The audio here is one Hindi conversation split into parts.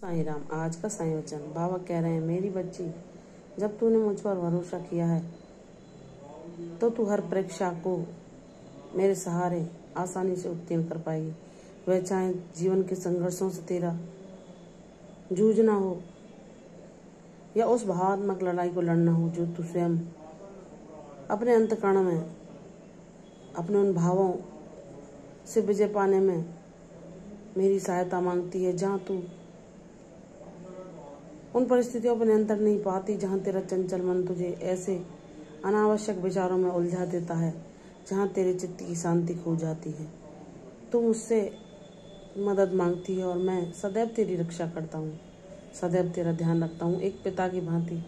साईं राम। आज का संयोजन। बाबा कह रहे हैं, मेरी बच्ची, जब तूने मुझ पर भरोसा किया है तो तू हर परीक्षा को मेरे सहारे आसानी से उत्तीर्ण कर पाएगी। वह चाहे जीवन के संघर्षों से तेरा जूझना हो या उस भावनात्मक लड़ाई को लड़ना हो जो तू स्वयं अपने अंतःकरण में अपने उन भावों से विजय पाने में मेरी सहायता मांगती है। जहाँ तू उन परिस्थितियों पर नियंत्रण नहीं पाती, जहाँ तेरा चंचल मन तुझे ऐसे अनावश्यक विचारों में उलझा देता है जहाँ तेरे चित्त की शांति खो जाती है। तू मुझसे मदद मांगती है और मैं सदैव तेरी रक्षा करता हूँ, सदैव तेरा ध्यान रखता हूँ। एक पिता की भांति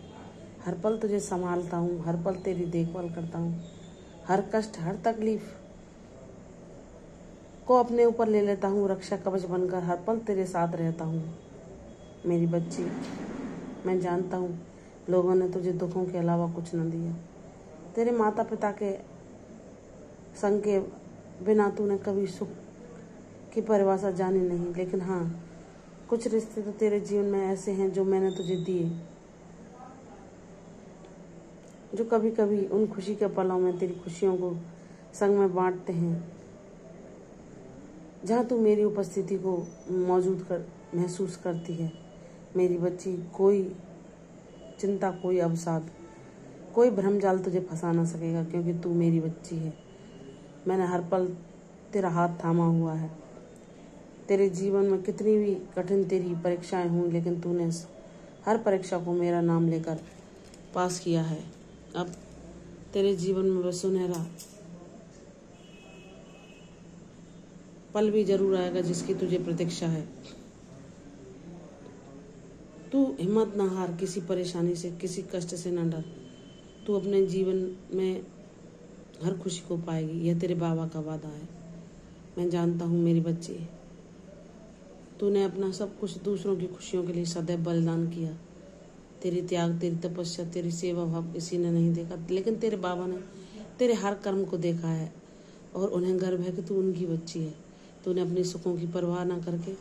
हर पल तुझे संभालता हूँ, हर पल तेरी देखभाल करता हूँ। हर कष्ट, हर तकलीफ को अपने ऊपर ले लेता हूँ, रक्षा कवच बनकर हर पल तेरे साथ रहता हूँ। मेरी बच्ची, मैं जानता हूँ लोगों ने तुझे दुखों के अलावा कुछ न दिया। तेरे माता पिता के संग के बिना तूने कभी सुख की परिभाषा जानी नहीं, लेकिन हाँ, कुछ रिश्ते तो तेरे जीवन में ऐसे हैं जो मैंने तुझे दिए, जो कभी कभी उन खुशी के पलों में तेरी खुशियों को संग में बांटते हैं। जहाँ तू मेरी उपस्थिति को महसूस करती है। मेरी बच्ची, कोई चिंता, कोई अवसाद, कोई भ्रमजाल तुझे फंसा ना सकेगा, क्योंकि तू मेरी बच्ची है। मैंने हर पल तेरा हाथ थामा हुआ है। तेरे जीवन में कितनी भी कठिन तेरी परीक्षाएं हुई, लेकिन तूने हर परीक्षा को मेरा नाम लेकर पास किया है। अब तेरे जीवन में वह सुनहरा पल भी जरूर आएगा जिसकी तुझे प्रतीक्षा है। तू हिम्मत ना हार, किसी परेशानी से, किसी कष्ट से न डर। तू अपने जीवन में हर खुशी को पाएगी, यह तेरे बाबा का वादा है। मैं जानता हूँ मेरी बच्ची, तूने अपना सब कुछ दूसरों की खुशियों के लिए सदैव बलिदान किया। तेरी त्याग, तेरी तपस्या, तेरी सेवा भाव किसी ने नहीं देखा, लेकिन तेरे बाबा ने तेरे हर कर्म को देखा है और उन्हें गर्व है कि तू उनकी बच्ची है। तूने अपने सुखों की परवाह न करके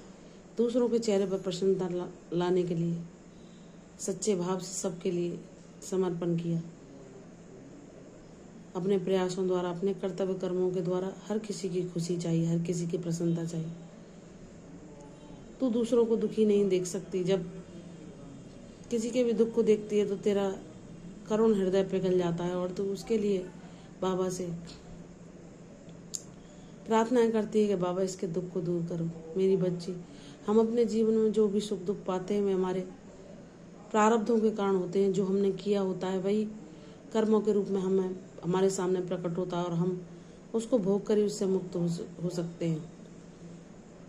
दूसरों के चेहरे पर प्रसन्नता लाने के लिए सच्चे भाव से सबके लिए समर्पण किया। अपने प्रयासों द्वारा, अपने कर्तव्य कर्मों के द्वारा हर किसी की खुशी चाहिए, हर किसी की प्रसन्नता चाहिए। तू दूसरों को दुखी नहीं देख सकती। जब किसी के भी दुख को देखती है तो तेरा करुण हृदय पिघल जाता है और तू उसके लिए बाबा से प्रार्थनाएं करती है कि बाबा इसके दुख को दूर करो। मेरी बच्ची, हम अपने जीवन में जो भी सुख दुख पाते हैं वे हमारे प्रारब्धों के कारण होते हैं। जो हमने किया होता है वही कर्मों के रूप में हमें हमारे सामने प्रकट होता है और हम उसको भोग कर ही उससे मुक्त हो सकते हैं।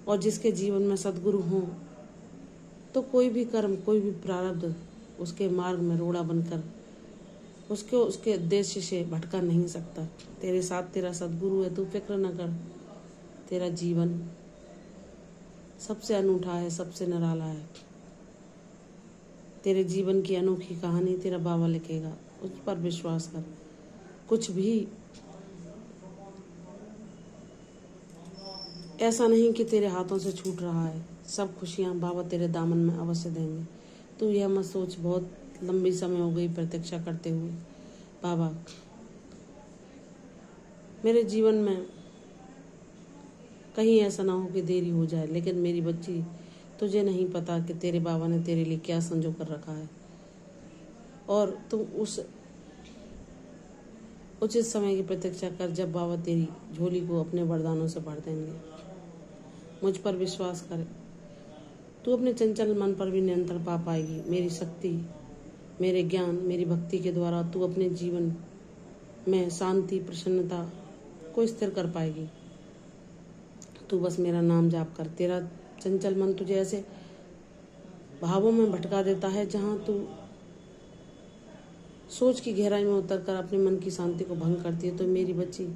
और जिसके जीवन में सद्गुरु हों तो कोई भी कर्म, कोई भी प्रारब्ध उसके मार्ग में रोड़ा बनकर उसके उद्देश्य से भटका नहीं सकता। तेरे साथ तेरा सद्गुरु है, तू फिक्र न कर। तेरा जीवन सबसे अनूठा है, सबसे निराला है। तेरे जीवन की अनोखी कहानी तेरा बाबा लिखेगा, उस पर विश्वास कर। कुछ भी ऐसा नहीं कि तेरे हाथों से छूट रहा है। सब खुशियां बाबा तेरे दामन में अवश्य देंगे। तू यह मत सोच बहुत लंबी समय हो गई प्रतीक्षा करते हुए। बाबा, मेरे जीवन में कहीं ऐसा ना हो कि देरी हो जाए, लेकिन मेरी बच्ची, तुझे नहीं पता कि तेरे बाबा ने तेरे लिए क्या संजो कर रखा है और तुम उस उचित समय की प्रतीक्षा कर जब बाबा तेरी झोली को अपने वरदानों से भर देंगे। मुझ पर विश्वास कर, तू अपने चंचल मन पर भी नियंत्रण पा पाएगी। मेरी शक्ति, मेरे ज्ञान, मेरी भक्ति के द्वारा तू अपने जीवन में शांति, प्रसन्नता को स्थिर कर पाएगी। तू बस मेरा नाम जाप कर। तेरा चंचल मन तुझे ऐसे भावों में भटका देता है जहां तू सोच की गहराई में उतरकर अपने मन की शांति को भंग करती है। तो मेरी बच्ची,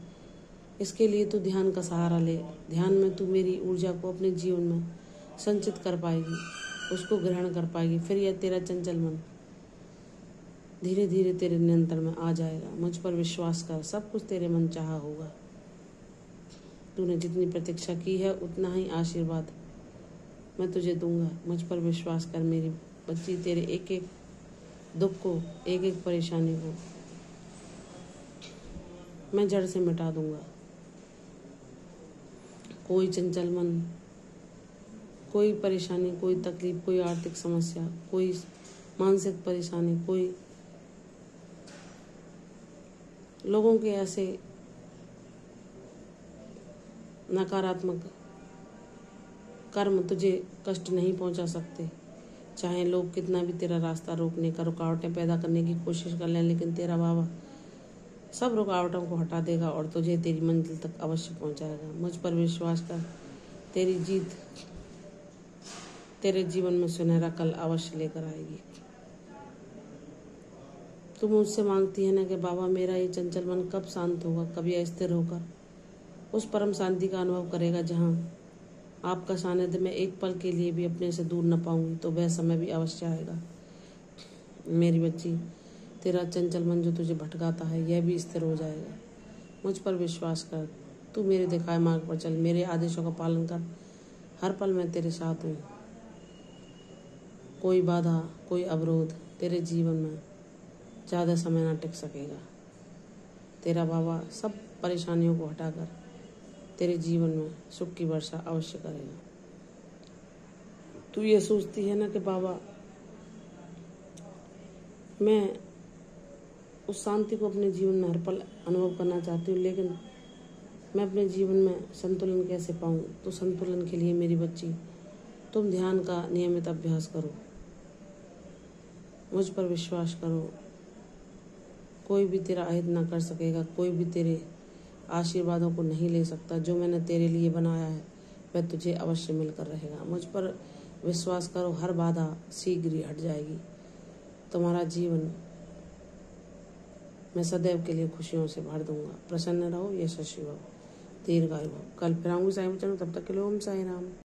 इसके लिए तू ध्यान का सहारा ले। ध्यान में तू मेरी ऊर्जा को अपने जीवन में संचित कर पाएगी, उसको ग्रहण कर पाएगी। फिर यह तेरा चंचल मन धीरे धीरे तेरे नियंत्रण में आ जाएगा। मुझ पर विश्वास कर, सब कुछ तेरे मन चाहा होगा। तूने जितनी प्रतीक्षा की है उतना ही आशीर्वाद मैं तुझे दूंगा। मुझ पर विश्वास कर मेरी बच्ची। तेरे एक एक दुख को, एक एक परेशानी को मैं जड़ से मिटा दूंगा। कोई चंचल मन, कोई परेशानी, कोई तकलीफ, कोई आर्थिक समस्या, कोई मानसिक परेशानी, कोई लोगों के ऐसे नकारात्मक कर्म तुझे कष्ट नहीं पहुंचा सकते। चाहे लोग कितना भी तेरा रास्ता रोकने का, रुकावटें पैदा करने की कोशिश कर लें, लेकिन तेरा बाबा सब रुकावटों को हटा देगा और तुझे तेरी मंजिल तक अवश्य पहुंचाएगा। मुझ पर विश्वास कर, तेरी जीत तेरे जीवन में सुनहरा कल अवश्य लेकर आएगी। तू मुझसे मांगती है ना कि बाबा मेरा ये चंचल मन कब शांत होगा, कब यह स्थिर होकर उस परम शांति का अनुभव करेगा जहाँ आपका सानिध्य में एक पल के लिए भी अपने से दूर न पाऊंगी। तो वह समय भी अवश्य आएगा मेरी बच्ची। तेरा चंचल मन जो तुझे भटकाता है यह भी स्थिर हो जाएगा। मुझ पर विश्वास कर, तू मेरे दिखाए मार्ग पर चल, मेरे आदेशों का पालन कर। हर पल मैं तेरे साथ हूँ। कोई बाधा, कोई अवरोध तेरे जीवन में ज़्यादा समय ना टिक सकेगा। तेरा बाबा सब परेशानियों को हटाकर तेरे जीवन में सुख की वर्षा अवश्य करेगा। तू ये सोचती है ना कि बाबा मैं उस शांति को अपने जीवन में हर पल अनुभव करना चाहती हूँ, लेकिन मैं अपने जीवन में संतुलन कैसे पाऊँ? तो संतुलन के लिए मेरी बच्ची तुम ध्यान का नियमित अभ्यास करो, मुझ पर विश्वास करो। कोई भी तेरा अहित ना कर सकेगा, कोई भी तेरे आशीर्वादों को नहीं ले सकता। जो मैंने तेरे लिए बनाया है वह तुझे अवश्य मिलकर रहेगा। मुझ पर विश्वास करो, हर बाधा शीघ्र ही हट जाएगी। तुम्हारा जीवन मैं सदैव के लिए खुशियों से भर दूंगा। प्रसन्न रहो, यशस्वी हो, दीर्घायु हो। कल फिर आऊंगी साईं बच्चों, तब तक के लिए ओम साई राम।